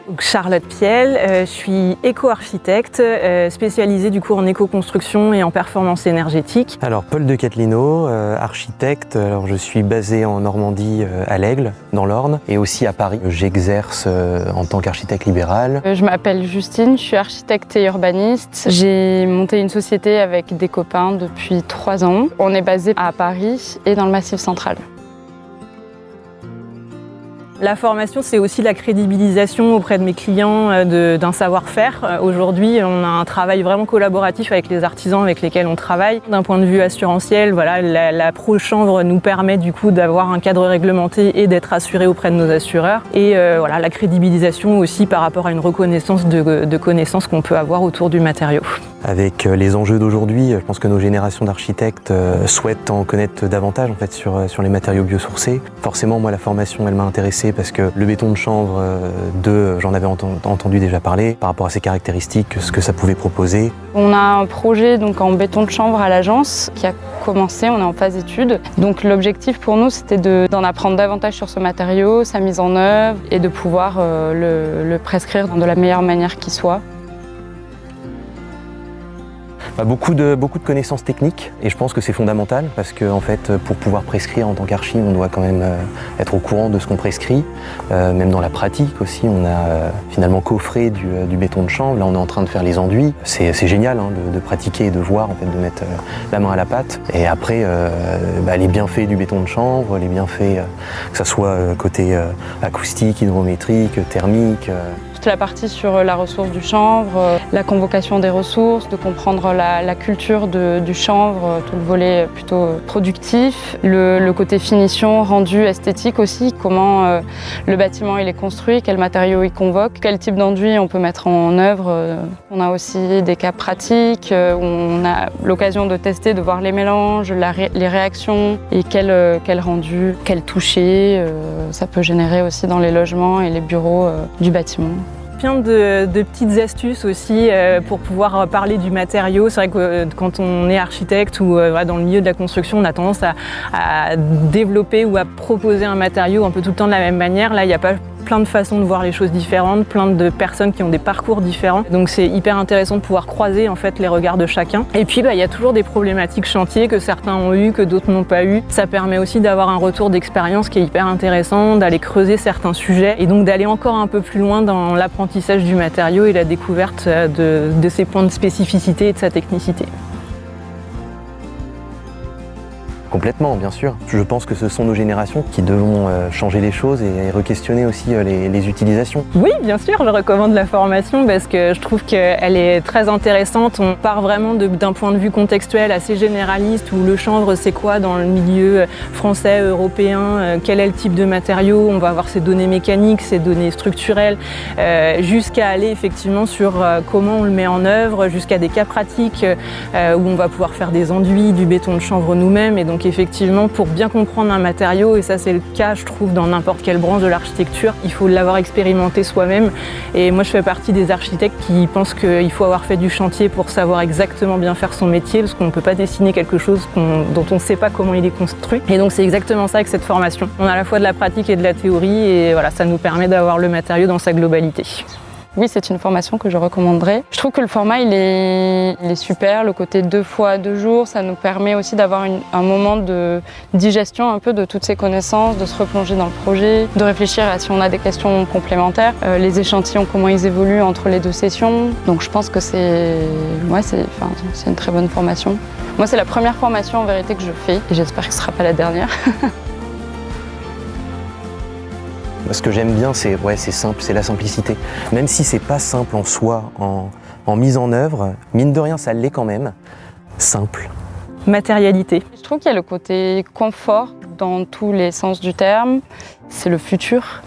Donc, Charlotte Piel, je suis éco-architecte, spécialisée du coup en éco-construction et en performance énergétique. Alors Paul de Catlino, architecte, alors je suis basé en Normandie à l'Aigle, dans l'Orne, et aussi à Paris. J'exerce en tant qu'architecte libéral. Je m'appelle Justine, je suis architecte et urbaniste. J'ai monté une société avec des copains depuis 3 ans. On est basé à Paris et dans le Massif central. La formation, c'est aussi la crédibilisation auprès de mes clients d'un savoir-faire. Aujourd'hui, on a un travail vraiment collaboratif avec les artisans avec lesquels on travaille. D'un point de vue assurantiel, voilà, la ProChanvre nous permet du coup d'avoir un cadre réglementé et d'être assuré auprès de nos assureurs. Et voilà, la crédibilisation aussi par rapport à une reconnaissance de connaissances qu'on peut avoir autour du matériau. Avec les enjeux d'aujourd'hui, je pense que nos générations d'architectes souhaitent en connaître davantage en fait, sur les matériaux biosourcés. Forcément, moi, la formation, elle m'a intéressé parce que le béton de chanvre, j'en avais entendu déjà parler, par rapport à ses caractéristiques, ce que ça pouvait proposer. On a un projet donc, en béton de chanvre à l'agence qui a commencé, on est en phase d'étude. Donc l'objectif pour nous, c'était d'en apprendre davantage sur ce matériau, sa mise en œuvre et de pouvoir le prescrire de la meilleure manière qui soit. Beaucoup de connaissances techniques et je pense que c'est fondamental parce que en fait, pour pouvoir prescrire en tant qu'archi, on doit quand même être au courant de ce qu'on prescrit. Même dans la pratique aussi, on a finalement coffré du béton de chanvre. Là, on est en train de faire les enduits. C'est génial hein, de pratiquer et de voir, en fait, de mettre la main à la pâte. Et après, les bienfaits du béton de chanvre, les bienfaits, que ça soit côté acoustique, hydrométrique, thermique. Toute la partie sur la ressource du chanvre, la convocation des ressources, de comprendre la culture du chanvre, tout le volet plutôt productif, le côté finition, rendu, esthétique aussi, comment le bâtiment il est construit, quels matériaux il convoque, quel type d'enduit on peut mettre en œuvre. On a aussi des cas pratiques où on a l'occasion de tester, de voir les mélanges, les réactions et quel rendu, quel toucher ça peut générer aussi dans les logements et les bureaux du bâtiment. Plein de petites astuces aussi pour pouvoir parler du matériau. C'est vrai que quand on est architecte ou dans le milieu de la construction, on a tendance à développer ou à proposer un matériau un peu tout le temps de la même manière. Là, il n'y a pas plein de façons de voir les choses différentes, plein de personnes qui ont des parcours différents. Donc c'est hyper intéressant de pouvoir croiser en fait les regards de chacun. Et puis il y a toujours des problématiques chantiers que certains ont eu, que d'autres n'ont pas eu. Ça permet aussi d'avoir un retour d'expérience qui est hyper intéressant, d'aller creuser certains sujets et donc d'aller encore un peu plus loin dans l'apprentissage du matériau et la découverte de ses points de spécificité et de sa technicité. Complètement, bien sûr. Je pense que ce sont nos générations qui devront changer les choses et re-questionner aussi les utilisations. Oui, bien sûr, je recommande la formation parce que je trouve qu'elle est très intéressante. On part vraiment d'un point de vue contextuel assez généraliste où le chanvre c'est quoi dans le milieu français, européen, quel est le type de matériau, on va avoir ses données mécaniques, ses données structurelles, jusqu'à aller effectivement sur comment on le met en œuvre, jusqu'à des cas pratiques où on va pouvoir faire des enduits, du béton de chanvre nous-mêmes et donc effectivement, pour bien comprendre un matériau, et ça c'est le cas je trouve dans n'importe quelle branche de l'architecture, il faut l'avoir expérimenté soi-même. Et moi je fais partie des architectes qui pensent qu'il faut avoir fait du chantier pour savoir exactement bien faire son métier, parce qu'on ne peut pas dessiner quelque chose dont on ne sait pas comment il est construit. Et donc c'est exactement ça avec cette formation. On a à la fois de la pratique et de la théorie, et voilà, ça nous permet d'avoir le matériau dans sa globalité. Oui, c'est une formation que je recommanderais. Je trouve que le format, il est super. Le côté 2 fois 2 jours, ça nous permet aussi d'avoir un moment de digestion un peu de toutes ces connaissances, de se replonger dans le projet, de réfléchir à si on a des questions complémentaires, les échantillons, comment ils évoluent entre les 2 sessions. Donc je pense que c'est une très bonne formation. Moi, c'est la première formation en vérité que je fais et j'espère que ce ne sera pas la dernière. Ce que j'aime bien, c'est simple, c'est la simplicité. Même si c'est pas simple en soi, en mise en œuvre, mine de rien, ça l'est quand même. Simple. Matérialité. Je trouve qu'il y a le côté confort dans tous les sens du terme. C'est le futur.